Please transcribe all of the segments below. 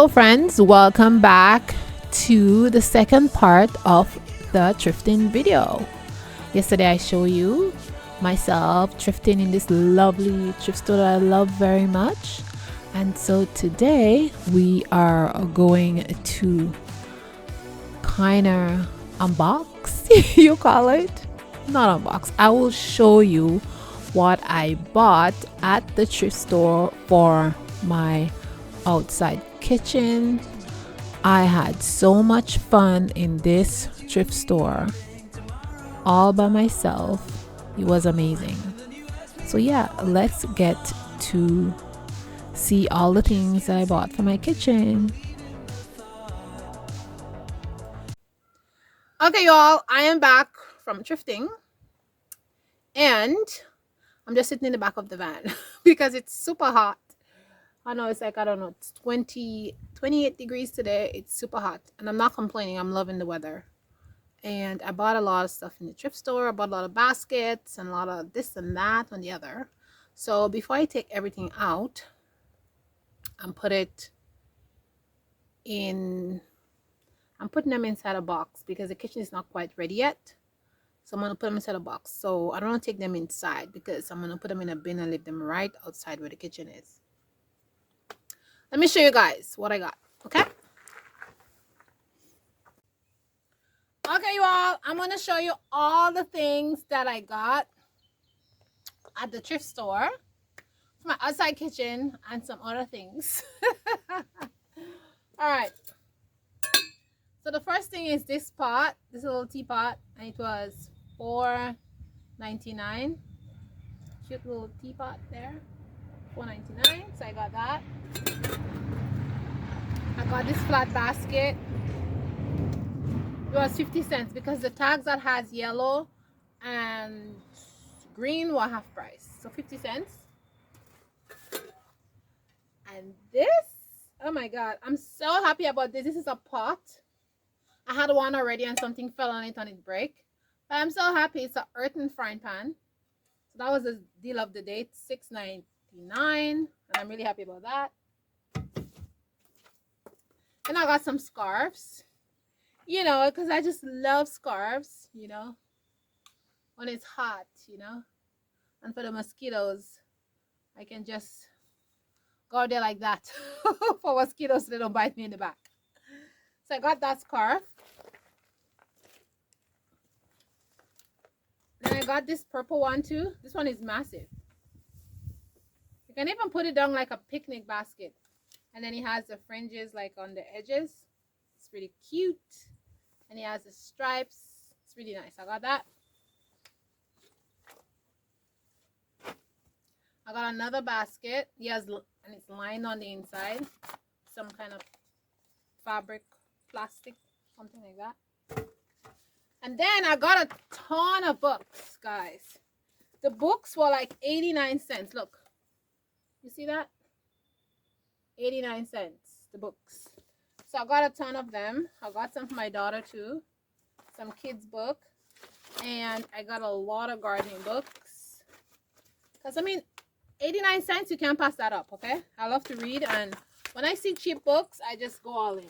Hello friends, welcome back to the second part of the thrifting video. Yesterday I showed you myself thrifting in this lovely thrift store that I love very much, and so today we are going to kind of unbox you call it, not unbox. I will show you what I bought at the thrift store for my outside kitchen. I had so much fun in this thrift store all by myself. It was amazing. So yeah, let's get to see all the things that I bought for my kitchen. Okay y'all, I am back from thrifting and I'm just sitting in the back of the van because it's super hot. I know it's like, I don't know, it's 28 degrees today. It's super hot and I'm not complaining. I'm loving the weather. And I bought a lot of stuff in the thrift store. I bought a lot of baskets and a lot of this and that and the other. So before I take everything out and put it in, I'm putting them inside a box because the kitchen is not quite ready yet. So I'm going to put them inside a box. So I don't want to take them inside because I'm going to put them in a bin and leave them right outside where the kitchen is. Let me show you guys what I got, okay? Okay, you all, I'm going to show you all the things that I got at the thrift store for my outside kitchen and some other things. All right. So the first thing is this pot, this little teapot, and it was $4.99. Cute little teapot there, $4.99. So I got that. I got this flat basket. It was 50 cents because the tags that has yellow and green were half price. So 50 cents. And this, oh my God, I'm so happy about this. This is a pot. I had one already and something fell on it and it broke. But I'm so happy. It's an earthen frying pan. So that was the deal of the day, $6.99. And I'm really happy about that. And I got some scarves. You know, because I just love scarves, you know, when it's hot, you know. And for the mosquitoes, I can just go out there like that for mosquitoes so they don't bite me in the back. So I got that scarf. Then I got this purple one too. This one is massive. You can even put it down like a picnic basket. And then it has the fringes like on the edges. It's really cute. And it has the stripes. It's really nice. I got that. I got another basket. Yes, and it's lined on the inside. Some kind of fabric, plastic, something like that. And then I got a ton of books, guys. The books were like 89 cents. Look. You see that? 89 cents, the books. So I got a ton of them. I got some for my daughter too. Some kids book. And I got a lot of gardening books. Because I mean, 89 cents, you can't pass that up, okay? I love to read, and when I see cheap books, I just go all in.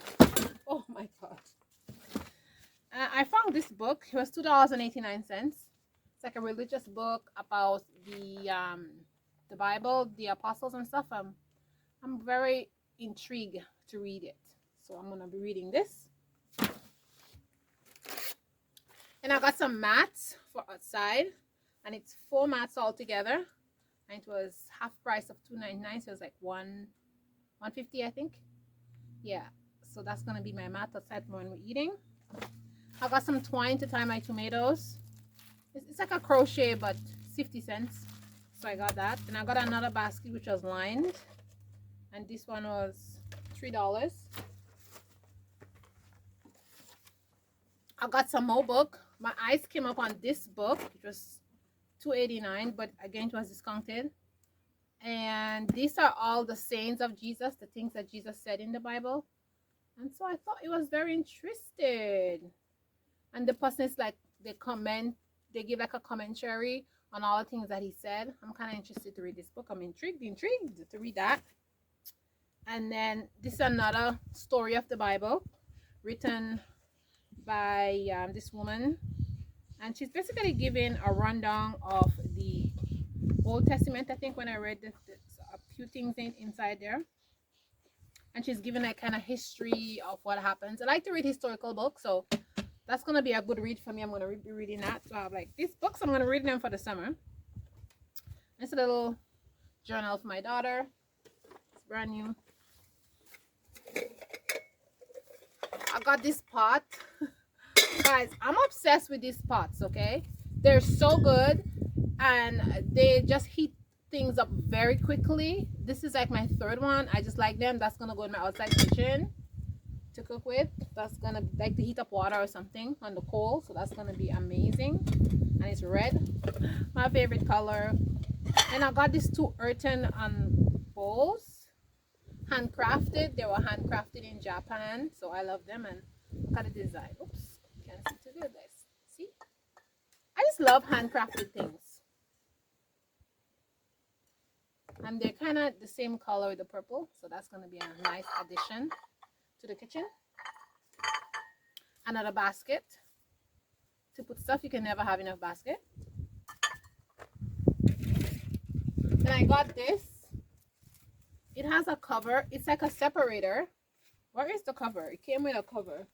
Oh my God. I found this book. It was $2.89. It's like a religious book about the Bible, the apostles and stuff. I'm very intrigued to read it. So I'm going to be reading this. And I got some mats for outside. And it's 4 mats all together. And it was half price of $2.99. So it was like $1.50, I think. Yeah. So that's going to be my mat outside when we're eating. I got some twine to tie my tomatoes. It's like a crochet, but 50 cents. So I got that. And I got another basket which was lined. And this one was $3. I got some more book. My eyes came up on this book. It was $2.89, but again, it was discounted. And these are all the sayings of Jesus, the things that Jesus said in the Bible. And so I thought it was very interesting. And the person is like, they give like a commentary on all the things that he said. I'm kind of interested to read this book. I'm intrigued to read that. And then this is another story of the Bible written by this woman, and she's basically giving a rundown of the Old Testament. I think when I read this, there's a few things inside there, and she's giving a kind of history of what happens. I like to read historical books, so that's gonna be a good read for me. I'm gonna be reading that. So I have like these books. I'm gonna read them for the summer. It's a little journal for my daughter. It's brand new. I got this pot. Guys, I'm obsessed with these pots, okay? They're so good, and they just heat things up very quickly. This is like my third one. I just like them. That's gonna go in my outside kitchen to cook with. That's gonna like to heat up water or something on the coal, so that's gonna be amazing. And it's red, my favorite color. And I got these two earthen bowls, handcrafted. They were handcrafted in Japan, so I love them. And look at the design. Oops, can't see too good, guys. See, I just love handcrafted things, and they're kind of the same color with the purple, so that's going to be a nice addition to the kitchen. Another basket to put stuff. You can never have enough basket. Then I got this. It has a cover. It's like a separator. Where is the cover? It came with a cover.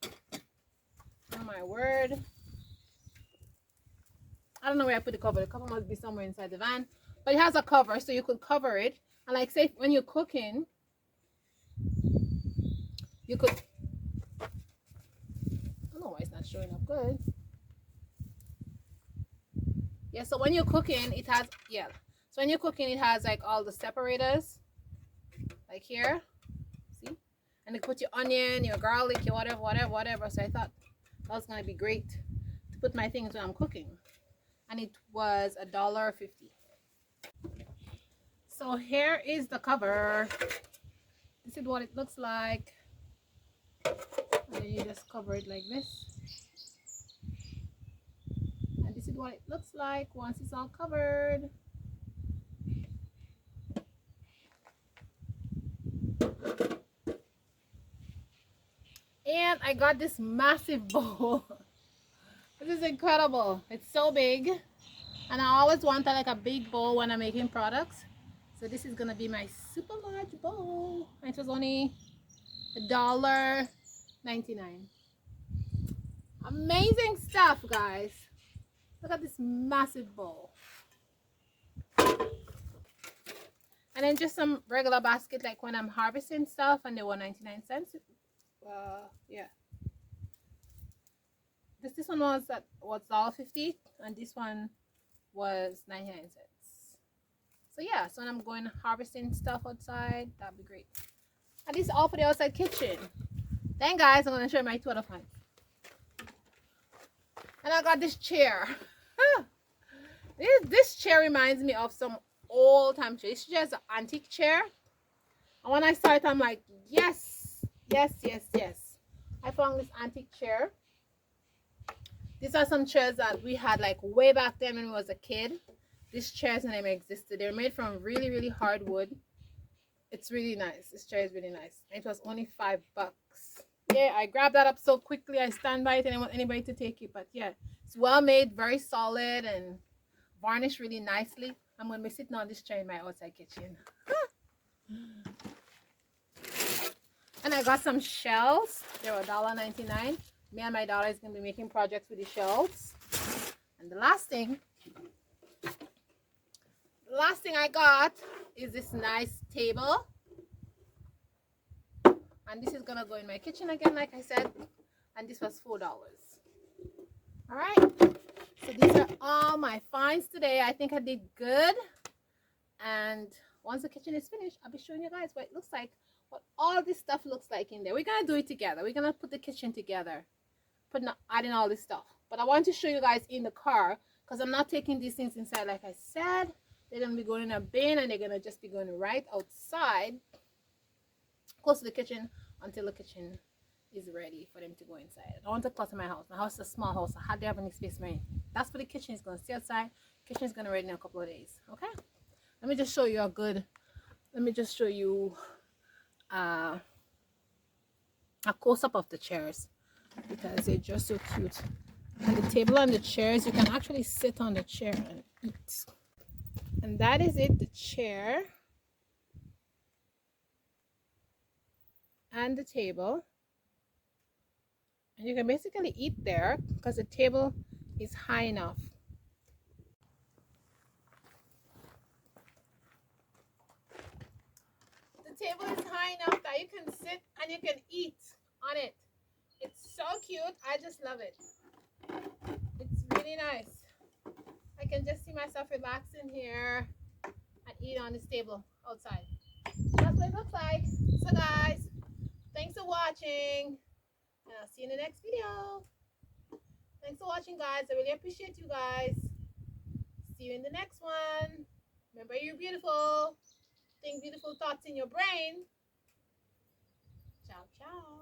Oh my word. I don't know where I put the cover. The cover must be somewhere inside the van. But it has a cover, so you could cover it. And like say when you're cooking, you could, I don't know why it's not showing up good. Yeah, so when you're cooking, it has, yeah. So when you're cooking, it has like all the separators. Like here. See? And you put your onion, your garlic, your whatever. So I thought that was gonna be great to put my things when I'm cooking. And it was $1.50. So here is the cover. This is what it looks like. And then you just cover it like this. And this is what it looks like once it's all covered. And I got this massive bowl. This is incredible. It's so big. And I always wanted like a big bowl when I'm making products. So this is gonna be my super large bowl. It was only $1.99. Amazing stuff, guys. Look at this massive bowl. And then just some regular basket, like when I'm harvesting stuff, and they were 99 cents. Yeah. This one was $1.50, and this one was 99 cents. So yeah, so when I'm going harvesting stuff outside, that'd be great. And this is all for the outside kitchen. Then guys, I'm gonna show you my 2 other finds. And I got this chair. This chair reminds me of some old time chair. It's just an antique chair. And when I saw it, I'm like, yes, yes, yes, yes. I found this antique chair. These are some chairs that we had like way back then when I was a kid. These chairs never existed. They're made from really, really hard wood. It's really nice. This chair is really nice. It was only $5. Yeah, I grabbed that up so quickly. I stand by it and I want anybody to take it. But yeah, it's well made, very solid, and varnished really nicely. I'm going to be sitting on this chair in my outside kitchen. And I got some shells. They were $1.99. Me and my daughter is going to be making projects with the shells. And the last thing I got is this nice table. And this is going to go in my kitchen again, like I said. And this was $4. All right. So these are all my finds today. I think I did good. And once the kitchen is finished, I'll be showing you guys what it looks like, what all this stuff looks like in there. We're going to do it together. We're going to put the kitchen together, adding all this stuff. But I want to show you guys in the car, because I'm not taking these things inside. Like I said, they're going to be going in a bin, and they're going to just be going right outside close to the kitchen until the kitchen is ready for them to go inside. I don't want to clutter my house. My house is a small house. I hardly have any space for it. That's for the kitchen. It's going to stay outside. Kitchen is going to be ready in a couple of days. Okay, let me just show you a close-up of the chairs because they're just so cute. And the table and the chairs, you can actually sit on the chair and eat. And that is it, the chair and the table. And you can basically eat there because the table is high enough. The table is high enough that you can sit and you can eat on it. It's so cute. I just love it. It's really nice. I can just see myself relaxing here and eat on this table outside. That's what it looks like. So guys, thanks for watching. And I'll see you in the next video. Thanks for watching, guys. I really appreciate you guys. See you in the next one. Remember, you're beautiful. Think beautiful thoughts in your brain. Ciao, ciao.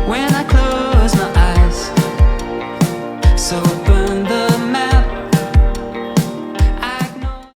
When I close my eyes, so burn the